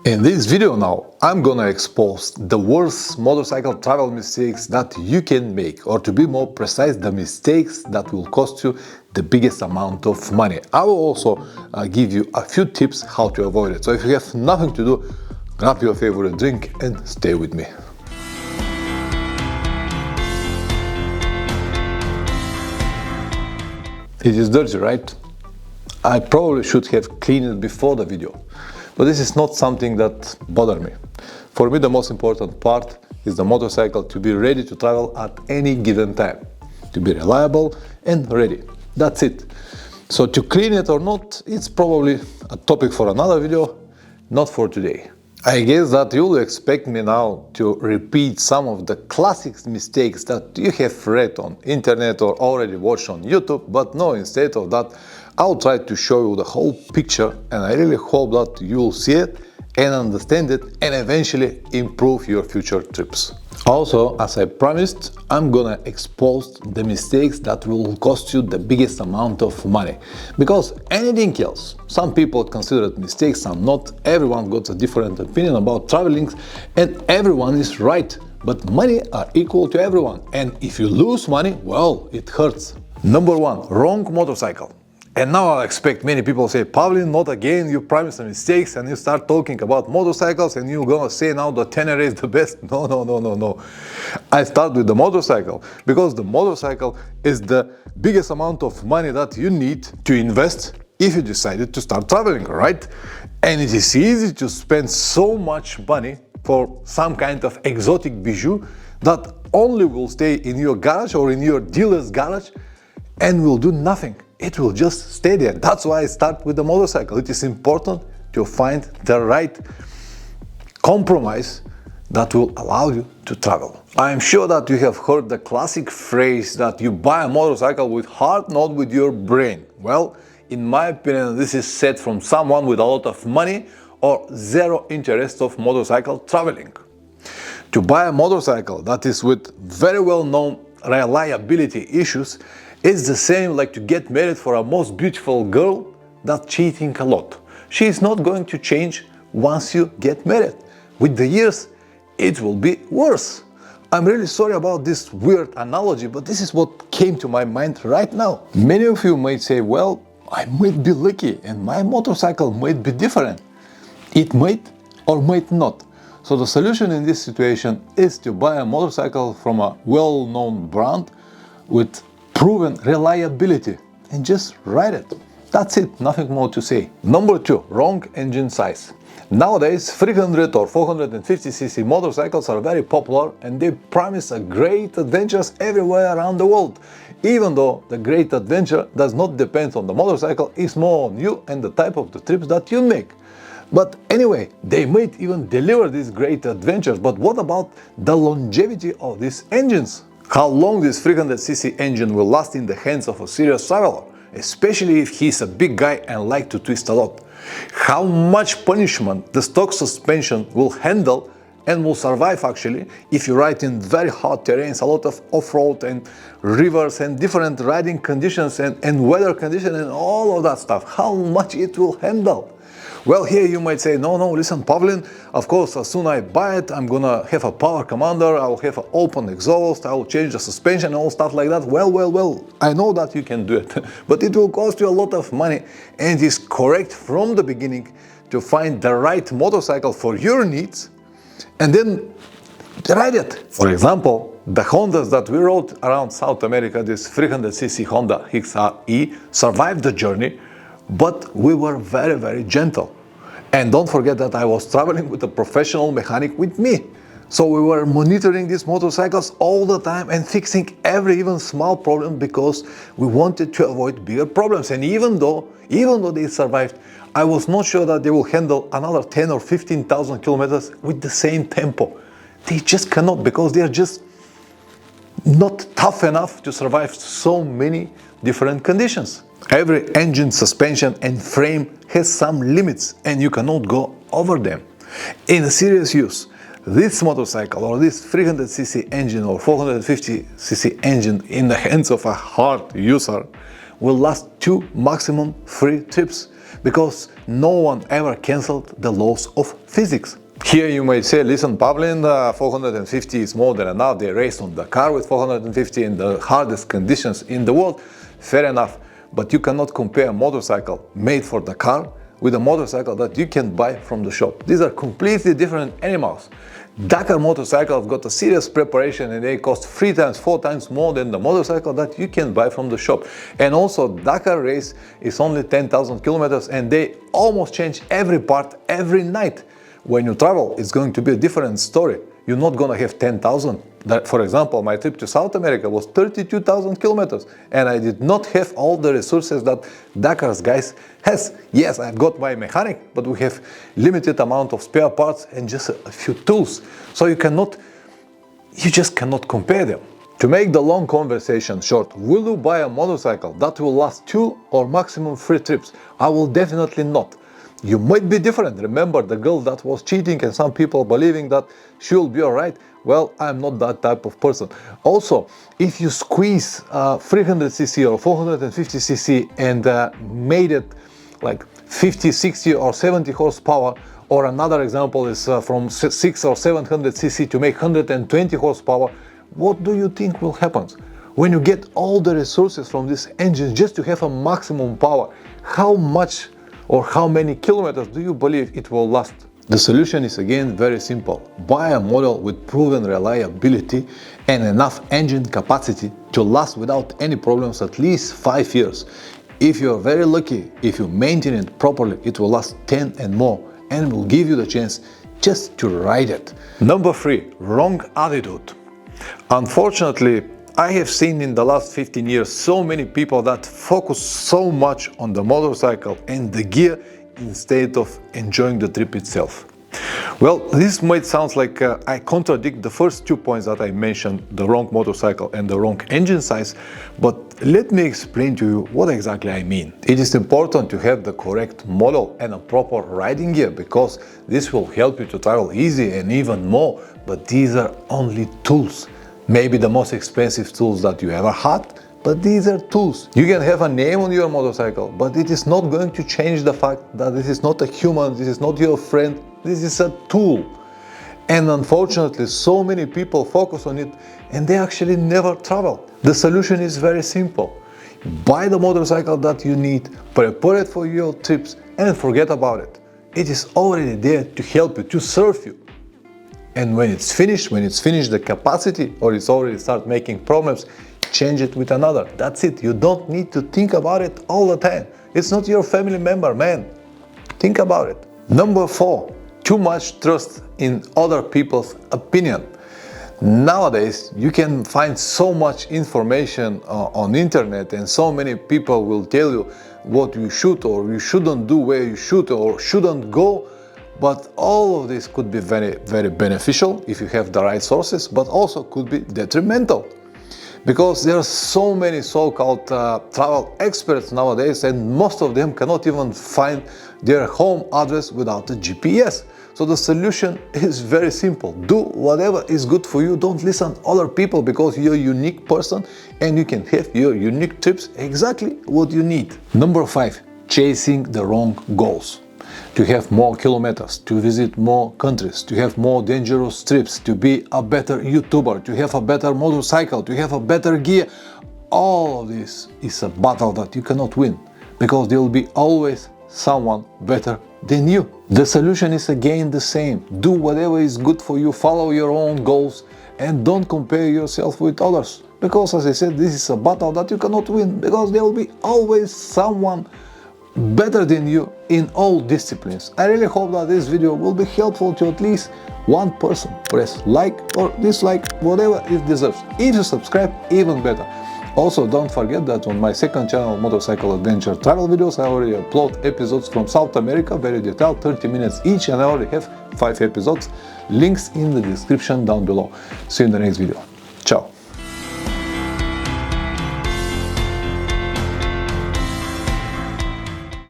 In this video now, I'm gonna expose the worst motorcycle travel mistakes that you can make, or to be more precise, the mistakes that will cost you the biggest amount of money. I will also give you a few tips how to avoid it. So if you have nothing to do, grab your favorite drink and stay with me. It is dirty, right? I probably should have cleaned it before the video. But this is not something that bothers me. For me, the most important part is the motorcycle to be ready to travel at any given time, to be reliable and ready. That's it. So to clean it or not, it's probably a topic for another video, not for today. I guess that you will expect me now to repeat some of the classic mistakes that you have read on internet or already watched on YouTube, but no, instead of that, I'll try to show you the whole picture, and I really hope that you'll see it and understand it and eventually improve your future trips. Also, as I promised, I'm gonna expose the mistakes that will cost you the biggest amount of money. Because anything else, some people consider it mistakes, some not. Everyone got a different opinion about traveling, and everyone is right. But money are equal to everyone, and if you lose money, well, it hurts. Number one, wrong motorcycle. And now I expect many people say, Pavlin, not again, you promised some mistakes, and you start talking about motorcycles and you're gonna say now the Tenere is the best. No. I start with the motorcycle because the motorcycle is the biggest amount of money that you need to invest if you decided to start traveling, right? And it is easy to spend so much money for some kind of exotic bijou that only will stay in your garage or in your dealer's garage and will do nothing. It will just stay there. That's why I start with the motorcycle. It is important to find the right compromise that will allow you to travel. I am sure that you have heard the classic phrase that you buy a motorcycle with heart, not with your brain. Well, in my opinion, this is said from someone with a lot of money or zero interest of motorcycle traveling. To buy a motorcycle that is with very well-known reliability issues, it's the same like to get married for a most beautiful girl that's cheating a lot. She is not going to change once you get married. With the years, it will be worse. I'm really sorry about this weird analogy, but this is what came to my mind right now. Many of you might say, well, I might be lucky and my motorcycle might be different. It might or might not. So the solution in this situation is to buy a motorcycle from a well-known brand with proven reliability and just ride it. That's it, nothing more to say. Number two, wrong engine size. Nowadays, 300 or 450cc motorcycles are very popular and they promise a great adventures everywhere around the world. Even though the great adventure does not depend on the motorcycle, it's more on you and the type of the trips that you make. But anyway, they might even deliver these great adventures, but what about the longevity of these engines? How long this 300cc engine will last in the hands of a serious traveler, especially if he's a big guy and like to twist a lot. How much punishment the stock suspension will handle and will survive actually if you ride in very hot terrains, a lot of off-road and rivers and different riding conditions and weather conditions and all of that stuff. How much it will handle? Well, here you might say, no, listen, Pavlin, of course, as soon as I buy it, I'm gonna have a power commander, I will have an open exhaust, I will change the suspension and all stuff like that. Well, I know that you can do it, but it will cost you a lot of money, and it is correct from the beginning to find the right motorcycle for your needs and then ride it. For example, the Hondas that we rode around South America, this 300cc Honda XRE, survived the journey, but we were very gentle. And don't forget that I was traveling with a professional mechanic with me. So we were monitoring these motorcycles all the time and fixing every even small problem because we wanted to avoid bigger problems. And even though they survived, I was not sure that they will handle another 10 or 15,000 kilometers with the same tempo. They just cannot, because they are just not tough enough to survive so many different conditions. Every engine, suspension and frame has some limits and you cannot go over them. In serious use, this motorcycle or this 300cc engine or 450cc engine in the hands of a hard user will last 2, maximum 3 trips. because no one ever cancelled the laws of physics. Here you may say, listen, Pavlin, 450 is more than enough. They raced on the car with 450 in the hardest conditions in the world. Fair enough, but you cannot compare a motorcycle made for the car with a motorcycle that you can buy from the shop. These are completely different animals. Dakar motorcycles got a serious preparation and they cost 3 times, 4 times more than the motorcycle that you can buy from the shop. And also Dakar race is only 10,000 kilometers and they almost change every part every night. When you travel, it's going to be a different story. You're not going to have 10,000. For example, my trip to South America was 32,000 kilometers and I did not have all the resources that Dakar's guys has. Yes, I've got my mechanic, but we have limited amount of spare parts and just a few tools. So you just cannot compare them. To make the long conversation short, will you buy a motorcycle that will last 2 or maximum 3 trips? I will definitely not. You might be different. Remember the girl that was cheating and some people believing that she will be alright? Well, I'm not that type of person. Also, if you squeeze 300cc or 450cc and made it like 50, 60 or 70 horsepower, or another example is from 600 or 700cc to make 120 horsepower, what do you think will happen? When you get all the resources from this engine just to have a maximum power, how much or how many kilometers do you believe it will last? The solution is again very simple. Buy a model with proven reliability and enough engine capacity to last without any problems at least 5 years. If you are very lucky, if you maintain it properly, it will last 10 and more and will give you the chance just to ride it. Number 3, wrong attitude. Unfortunately, I have seen in the last 15 years so many people that focus so much on the motorcycle and the gear instead of enjoying the trip itself. Well, this might sound like I contradict the first 2 points that I mentioned, the wrong motorcycle and the wrong engine size, but let me explain to you what exactly I mean. It is important to have the correct model and a proper riding gear because this will help you to travel easy and even more, but these are only tools. Maybe the most expensive tools that you ever had, but these are tools. You can have a name on your motorcycle, but it is not going to change the fact that this is not a human, this is not your friend, this is a tool. And unfortunately, so many people focus on it and they actually never travel. The solution is very simple. Buy the motorcycle that you need, prepare it for your trips and forget about it. It is already there to help you, to serve you. And when it's finished the capacity or it's already start making problems, change it with another. That's it. You don't need to think about it all the time. It's not your family member, man. Think about it. Number 4, too much trust in other people's opinion. Nowadays, you can find so much information on internet and so many people will tell you what you should or you shouldn't do, where you should or shouldn't go. But all of this could be very, very beneficial if you have the right sources, but also could be detrimental. Because there are so many so-called travel experts nowadays and most of them cannot even find their home address without a GPS. So the solution is very simple. Do whatever is good for you. Don't listen to other people because you're a unique person and you can have your unique trips exactly what you need. Number 5, chasing the wrong goals. To have more kilometers, to visit more countries, to have more dangerous trips, to be a better YouTuber, to have a better motorcycle, to have a better gear. All of this is a battle that you cannot win because there will be always someone better than you. The solution is again the same. Do whatever is good for you, follow your own goals and don't compare yourself with others. Because as I said, this is a battle that you cannot win because there will be always someone better than you in all disciplines. I really hope that this video will be helpful to at least one person. Press like or dislike, whatever it deserves. If you subscribe, even better. Also, don't forget that on my second channel, Motorcycle Adventure Travel Videos, I already upload episodes from South America, very detailed, 30 minutes each, and I already have 5 episodes. Links in the description down below. See you in the next video. Ciao.